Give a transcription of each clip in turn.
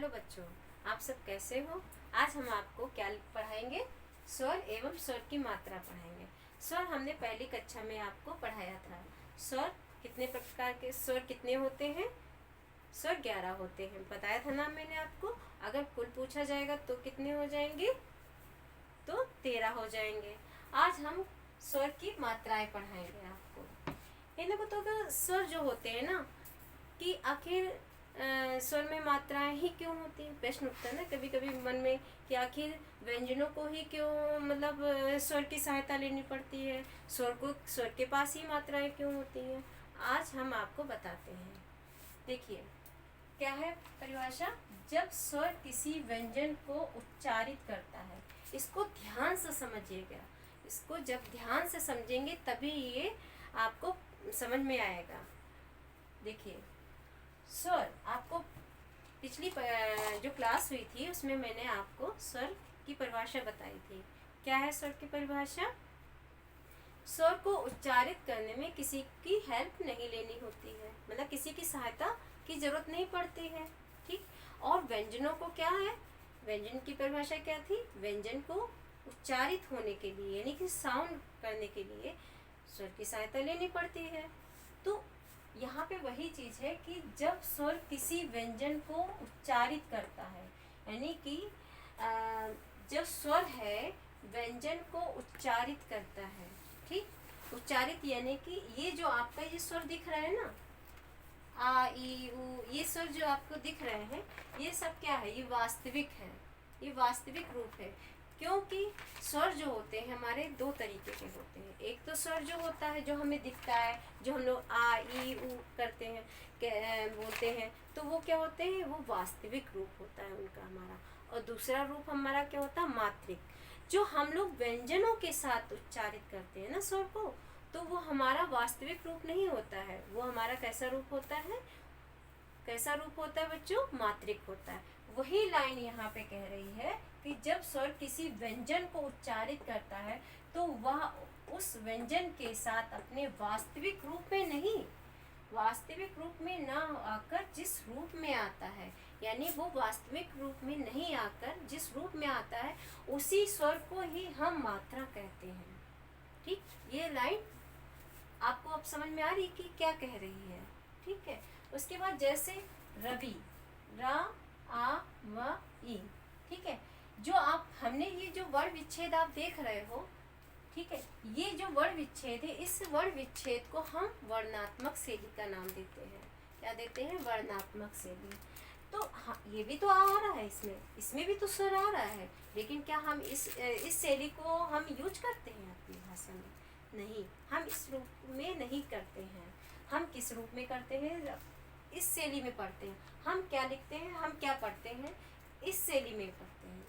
Hello बच्चों, आप सब कैसे हो। आज हम आपको क्या पढ़ाएंगे? स्वर एवं स्वर की मात्रा पढ़ाएंगे। स्वर हमने पहली कक्षा में आपको पढ़ाया था। स्वर कितने प्रकार के स्वर कितने होते हैं? स्वर 11 होते हैं, बताया था ना मैंने आपको। अगर कुल पूछा जाएगा तो कितने हो जाएंगे? तो 13 हो जाएंगे। आज हम स्वर की मात्राएं पढ़ाएंगे आपको। इन्हें बताओ, स्वर जो होते हैं ना कि आखिर स्वर में मात्राएं ही क्यों होती हैं? प्रश्न उठता है ना कभी कभी मन में कि आखिर व्यंजनों को ही क्यों मतलब स्वर की सहायता लेनी पड़ती है, स्वर के पास ही मात्राएं क्यों होती हैं। आज हम आपको बताते हैं। देखिए क्या है परिभाषा। जब स्वर किसी व्यंजन को उच्चारित करता है, इसको ध्यान से समझिएगा। इसको जब ध्यान से समझेंगे तभी ये आपको समझ में आएगा। देखिए स्वर, आपको पिछली जो क्लास हुई थी उसमें मैंने आपको स्वर की परिभाषा बताई थी। क्या है स्वर की परिभाषा? स्वर को उच्चारित करने में किसी की हेल्प नहीं लेनी होती है, मतलब किसी की सहायता की जरूरत नहीं पड़ती है। ठीक। और व्यंजनों को क्या है, व्यंजन की परिभाषा क्या थी? व्यंजन को उच्चारित होने के लिए यानी कि साउंड करने के लिए स्वर की सहायता लेनी पड़ती है। तो यहाँ पे वही चीज है कि जब स्वर किसी व्यंजन को उच्चारित करता है, यानी कि जब स्वर है व्यंजन को उच्चारित करता है। ठीक। उच्चारित यानी कि ये जो आपका ये स्वर दिख रहा है ना, आ ई उ, ये स्वर जो आपको दिख रहे हैं ये सब क्या है? ये वास्तविक है, ये वास्तविक रूप है। क्योंकि स्वर जो होते हैं हमारे दो तरीके के होते हैं। एक तो स्वर जो होता है जो हमें दिखता है, जो हम लोग आ ई उ करते हैं, बोलते हैं, तो वो क्या होते हैं? वो वास्तविक रूप होता है उनका हमारा। और दूसरा रूप हमारा क्या होता है? मात्रिक। जो हम लोग व्यंजनों के साथ उच्चारित करते हैं ना स्वर को, तो वो हमारा वास्तविक रूप नहीं होता है। वो हमारा कैसा रूप होता है? कैसा रूप होता है बच्चों? मात्रिक होता है। वही लाइन यहाँ पे कह रही है कि जब स्वर किसी व्यंजन को उच्चारित करता है तो वह उस व्यंजन के साथ अपने वास्तविक रूप में नहीं, वास्तविक रूप में ना आकर जिस रूप में आता है, यानी वो वास्तविक रूप में नहीं आकर जिस रूप में आता है उसी स्वर को ही हम मात्रा कहते हैं। ठीक। ये लाइन आपको अब समझ में आ रही कि क्या कह रही है? ठीक है। उसके बाद जैसे रवि, रा आ व ई। ठीक है। जो आप हमने ये जो वर्ण विच्छेद आप देख रहे हो, ठीक है, ये जो वर्ण विच्छेद है इस वर्ण विच्छेद को हम वर्णात्मक शैली का नाम देते हैं। क्या देते हैं? वर्णात्मक शैली। तो हाँ, ये भी तो आ रहा है, इसमें भी तो स्वर आ रहा है, लेकिन क्या हम इस शैली को हम यूज करते हैं अपनी भाषा में? नहीं, हम इस रूप में नहीं करते हैं। हम किस रूप में करते हैं? इस शैली में पढ़ते हैं। हम क्या लिखते हैं, हम क्या पढ़ते हैं? इस शैली में पढ़ते हैं।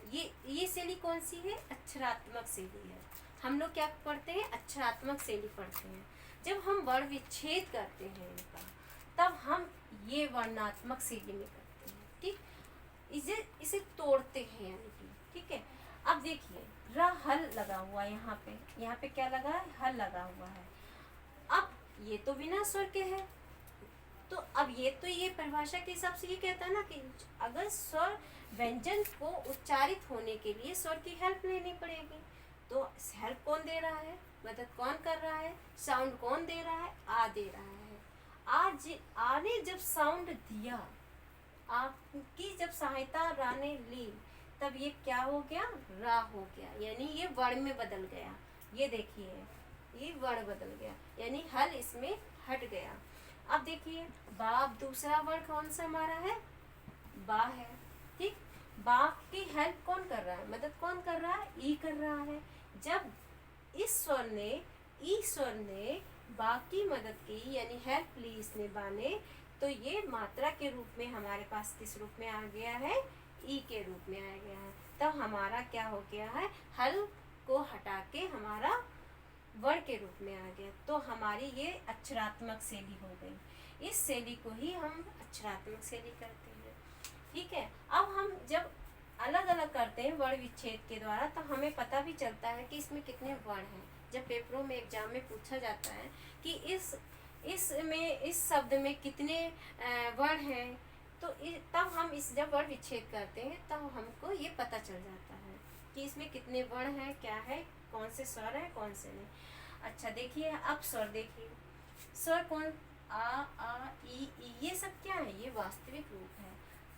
ये शैली कौन सी है? अक्षरात्मक शैली है। हम लोग क्या पढ़ते हैं? अक्षरात्मक शैली पढ़ते हैं। जब हम वर्ण विच्छेद करते हैं इनका, तब हम ये वर्णात्मक शैली में करते हैं। ठीक। इसे तोड़ते हैं यानी कि। ठीक है। अब देखिए र हल लगा हुआ है यहाँ पे क्या लगा है? हल लगा हुआ है। अब ये तो बिना स्वर के है, तो अब ये परिभाषा के हिसाब से ये कहता है ना कि अगर स्वर व्यंजन को उच्चारित होने के लिए स्वर की हेल्प लेनी पड़ेगी, तो हेल्प कौन दे रहा है? मदद कौन कर रहा है? साउंड कौन दे रहा है? आ दे रहा है। आ ने जब साउंड दिया, आपकी जब सहायता रा ने ली, तब ये क्या हो गया? रा हो गया, यानी ये वर्ण में बदल गया। ये देखिए ये वर्ण बदल गया, यानी हल इसमें हट गया। अब देखिए बाप, दूसरा वर्ण कौन सा हमारा है? बा है। ठीक। बा की हेल्प कौन कर रहा है? मदद कौन कर रहा है? ई कर रहा है। जब इस स्वर ने, ई स्वर ने बा की मदद की यानी हेल्प ली इसने, बा ने, तो ये मात्रा के रूप में हमारे पास किस रूप में आ गया है? ई के रूप में आ गया है। तब हमारा क्या हो गया है? हल को हटा के हमारा वर्ण के रूप में आ गया, तो हमारी ये अक्षरात्मक शैली हो गई। इस शैली को ही हम अक्षरात्मक शैली करते हैं। ठीक है। अब हम जब अलग अलग करते हैं वर्ण विच्छेद के द्वारा, तो हमें पता भी चलता है कि इसमें कितने वर्ण हैं। जब पेपरों में एग्जाम में पूछा जाता है कि इस शब्द में कितने वर्ण हैं, तो तब हम इस जब वर्ण विच्छेद करते हैं तब हमको ये पता चल जाता है कि इसमें कितने वर्ण हैं, क्या है, कौन से स्वर है कौन से नहीं। अच्छा देखिए अब स्वर देखिए, स्वर कौन, आ ई ये सब क्या है, ये वास्तविक रूप है।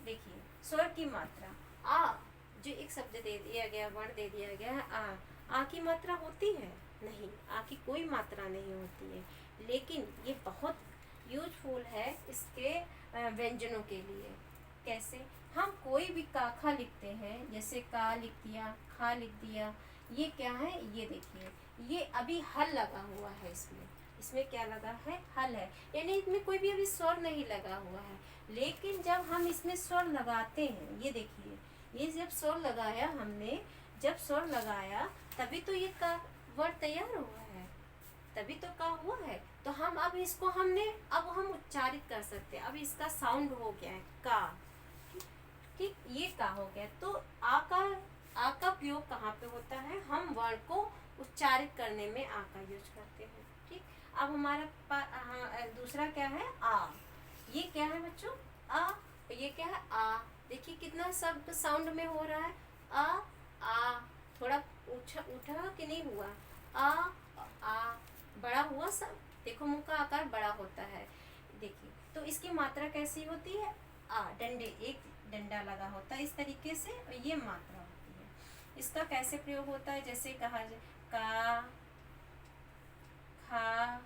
देखिए स्वर की मात्रा आ, जो एक शब्द दे दिया गया, वर्ण दे दिया गया है आ की मात्रा होती है नहीं, आ की कोई मात्रा नहीं होती है, लेकिन ये बहुत यूजफुल है इसके व्यंजनों के लिए। कैसे, हम कोई भी का खा लिखते हैं, जैसे का लिख दिया, खा लिख दिया, ये क्या है, ये देखिए ये अभी हल लगा हुआ है, इसमें क्या लगा है, हल है, यानी इसमें कोई भी अभी स्वर नहीं लगा हुआ है। लेकिन जब हम इसमें स्वर लगाते हैं, ये देखिए ये जब स्वर लगाया हमने, जब स्वर लगाया तभी तो ये का वर्ड तैयार हुआ है, तभी तो का हुआ है। तो हम अब इसको अब हम उच्चारित कर सकते हैं, अब इसका साउंड हो गया है का, ठीक, ये का हो गया। तो आ का प्रयोग कहाँ पे होता है, हम वर्ण को उच्चारित करने में आ का यूज करते हैं, ठीक। अब हमारा दूसरा क्या है, आ, ये क्या है बच्चों, आ, ये क्या है, आ, देखिए कितना शब्द साउंड में हो रहा है, आ थोड़ा उठा कि नहीं हुआ, आ बड़ा हुआ सब, देखो मुंह का आकार बड़ा होता है। देखिए तो इसकी मात्रा कैसी होती है, आ, डंडे, एक डंडा लगा होता है इस तरीके से, और ये मात्रा होती है। इसका कैसे प्रयोग होता है, जैसे कहा जाए का, खा,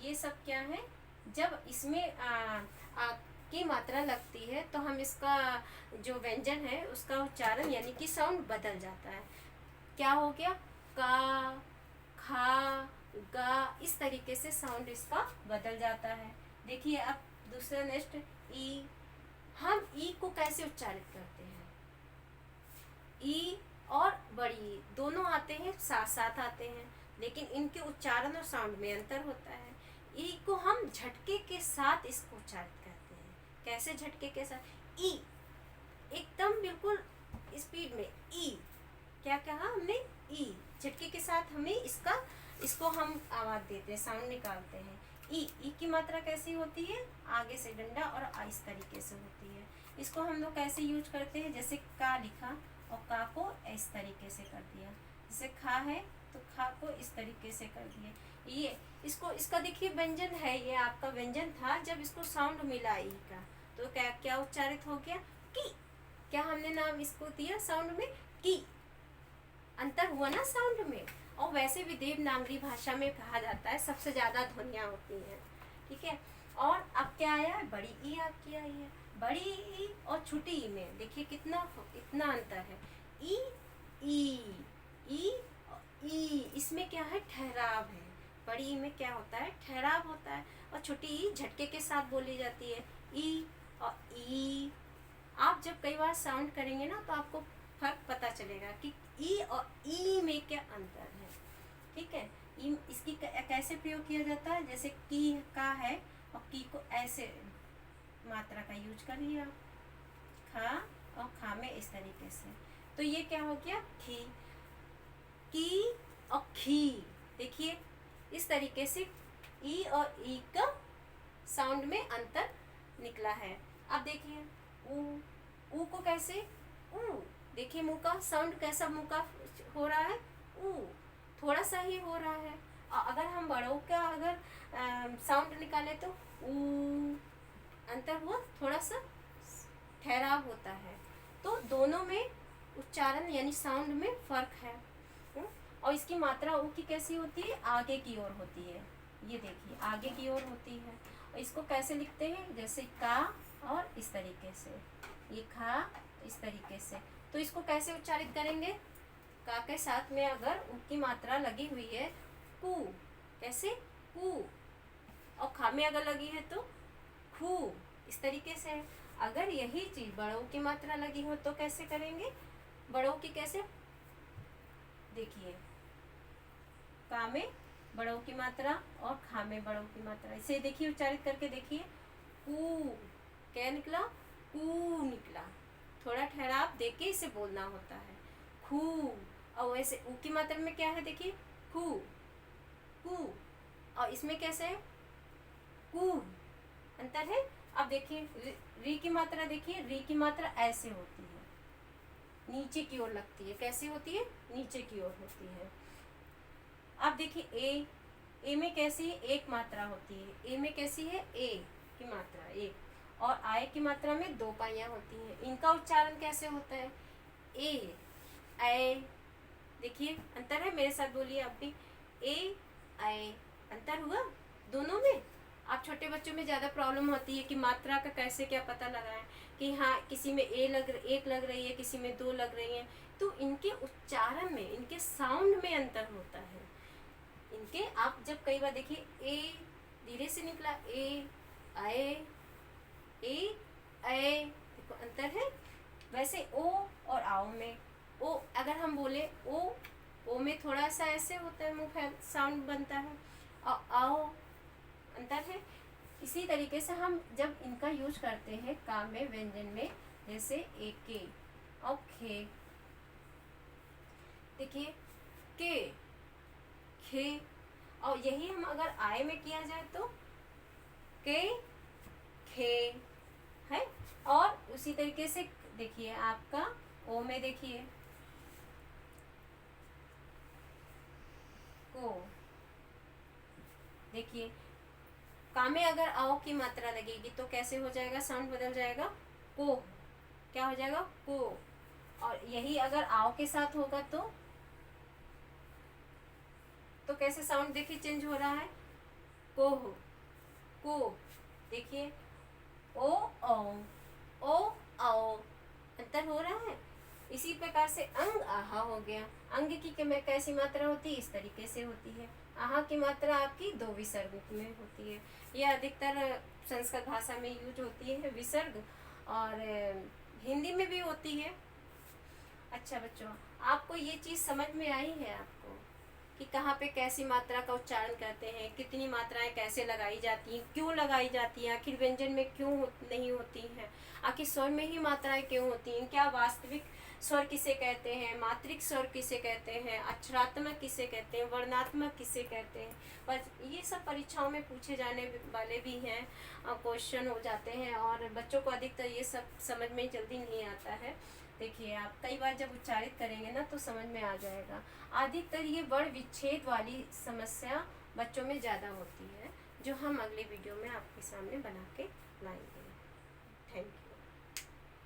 ये सब क्या है, जब इसमें आ की मात्रा लगती है तो हम इसका जो व्यंजन है उसका उच्चारण यानी कि साउंड बदल जाता है। क्या हो गया, का, खा, गा, इस तरीके से साउंड इसका बदल जाता है। देखिए अब दूसरा नेक्स्ट ई, हम ई को कैसे उच्चारित करते हैं, ई और बड़ी ई दोनों आते हैं, साथ साथ आते हैं, लेकिन इनके उच्चारण और साउंड में अंतर होता है। ई को हम झटके के साथ इसको उच्चारित करते हैं, कैसे झटके के साथ, ई एकदम बिल्कुल स्पीड में, ई, क्या कहा हमने, ई, झटके के साथ हमें इसको हम आवाज देते हैं, साउंड निकालते हैं। ई की मात्रा कैसी होती है, आगे से डंडा और इस तरीके से होती है। इसको हम लोग कैसे यूज करते हैं, जैसे का लिखा और का को इस तरीके से कर दिया, जैसे खा है तो खा को इस तरीके से कर दिए। ये इसका देखिए व्यंजन है, ये आपका व्यंजन था, जब इसको साउंड मिला ई का तो क्या उच्चारित हो गया, की, क्या हमने नाम इसको दिया साउंड में, की, अंतर हुआ ना साउंड में। और वैसे भी देवनागरी भाषा में कहा जाता है सबसे ज्यादा ध्वनियां होती हैं, ठीक है। और अब क्या आया, बड़ी ई आपकी आई है, बड़ी ई और छोटी ई में देखिए इतना अंतर है, ई ई, इसमें क्या है, ठहराव है, बड़ी ई में क्या होता है, ठहराव होता है, और छोटी ई झटके के साथ बोली जाती है, ई और ई। आप जब कई बार साउंड करेंगे ना तो आपको फर्क पता चलेगा कि ई और ई में क्या अंतर है, ठीक है। इसकी कैसे प्रयोग किया जाता है, जैसे की का है और की को ऐसे मात्रा का यूज कर लिया, खा और खा में इस तरीके से, तो ये क्या हो गया, खी, की और खी, देखिए इस तरीके से ई और ई का साउंड में अंतर निकला है। अब देखिए ऊ को कैसे, ऊ, देखिए मुंह का साउंड कैसा मुंह का हो रहा है, ऊ, थोड़ा सा ही हो रहा है। और अगर हम बड़ों का अगर साउंड निकाले तो ऊ, अंतर हुआ, थोड़ा सा ठहराव होता है, तो दोनों में उच्चारण यानी साउंड में फर्क है। और इसकी मात्रा ऊ की कैसी होती है, आगे की ओर होती है, ये देखिए आगे की ओर होती है। और इसको कैसे लिखते हैं, जैसे का और इस तरीके से, ये खा इस तरीके से, तो इसको कैसे उच्चारित करेंगे, का के साथ में अगर ऊ की मात्रा लगी हुई है, कू, कैसे, कू, और खा में अगर लगी है तो खू, इस तरीके से। अगर यही चीज बड़ों की मात्रा लगी हो तो कैसे करेंगे, बड़ों की कैसे, देखिए का में बड़ों की मात्रा और खा में बड़ों की मात्रा, इसे देखिए उच्चारित करके देखिए, कू, क्या निकला, कू निकला, थोड़ा ठहराव देके इसे बोलना होता है, खू। और वैसे ऊ की मात्रा में क्या है, देखिए खू, कू, और इसमें कैसे है, कू, अंतर है। अब देखिए री की मात्रा, देखिए री की मात्रा ऐसे होती है, नीचे की ओर लगती है। कैसे होती है? नीचे की ओर होती है। अब देखिए ए में कैसी है? एक मात्रा होती है। ए में कैसी है? ए की मात्रा एक, और आय की मात्रा में दो पाइयां होती हैं। इनका उच्चारण कैसे होता है? ए ऐ। देखिए अंतर है, मेरे साथ बोलिए आप भी, ए ऐ। अंतर हुआ दोनों में। आप छोटे बच्चों में ज़्यादा प्रॉब्लम होती है कि मात्रा का कैसे क्या पता लगाएं, कि हाँ किसी में एक लग रही है, किसी में दो लग रही है। तो इनके उच्चारण में, इनके साउंड में अंतर होता है। इनके आप जब कई बार देखिए ए धीरे से निकला, ए आए, ए ऐ, देखो अंतर है। वैसे ओ और आओ में, ओ अगर हम बोले ओ में थोड़ा सा ऐसे होता है, मुंह फैल साउंड बनता है, और आओ अंतर है। इसी तरीके से हम जब इनका यूज करते हैं काम में, व्यंजन में, जैसे ए के और खे, देखिए के खे, और यही हम अगर आय में किया जाए तो के खे है। और उसी तरीके से देखिए आपका ओ में, देखिए को, देखिए का में अगर आओ की मात्रा लगेगी तो कैसे हो जाएगा? साउंड बदल जाएगा, को। क्या हो जाएगा? को। और यही अगर आओ के साथ होगा तो कैसे साउंड देखिए चेंज हो रहा है, को हो, को। देखिए ओ ओ आओ, अंतर हो रहा है। इसी प्रकार से अंग आहा हो गया। अंग की कैसी मात्रा होती है? इस तरीके से होती है। आहा की मात्रा आपकी दो विसर्ग में होती है। यह अधिकतर संस्कृत भाषा में यूज होती है विसर्ग, और हिंदी में भी होती है। अच्छा बच्चों, आपको ये चीज़ समझ में आई है आपको कि कहाँ पे कैसी मात्रा का उच्चारण करते हैं, कितनी मात्राएं कैसे लगाई जाती हैं, क्यों लगाई जाती हैं, आखिर व्यंजन में क्यों नहीं होती हैं, आखिर स्वर में ही मात्राएं क्यों होती हैं, क्या वास्तविक स्वर किसे कहते हैं, मात्रिक स्वर किसे कहते हैं, अक्षरात्मक किसे कहते हैं, वर्णात्मक किसे कहते हैं। पर ये सब परीक्षाओं में पूछे जाने वाले भी हैं, क्वेश्चन हो जाते हैं, और बच्चों को अधिकतर ये सब समझ में जल्दी नहीं आता है। देखिए आप कई बार जब उच्चारित करेंगे ना तो समझ में आ जाएगा। अधिकतर ये वर्ण विच्छेद वाली समस्या बच्चों में ज़्यादा होती है, जो हम अगले वीडियो में आपके सामने बना के लाएंगे। Thank you.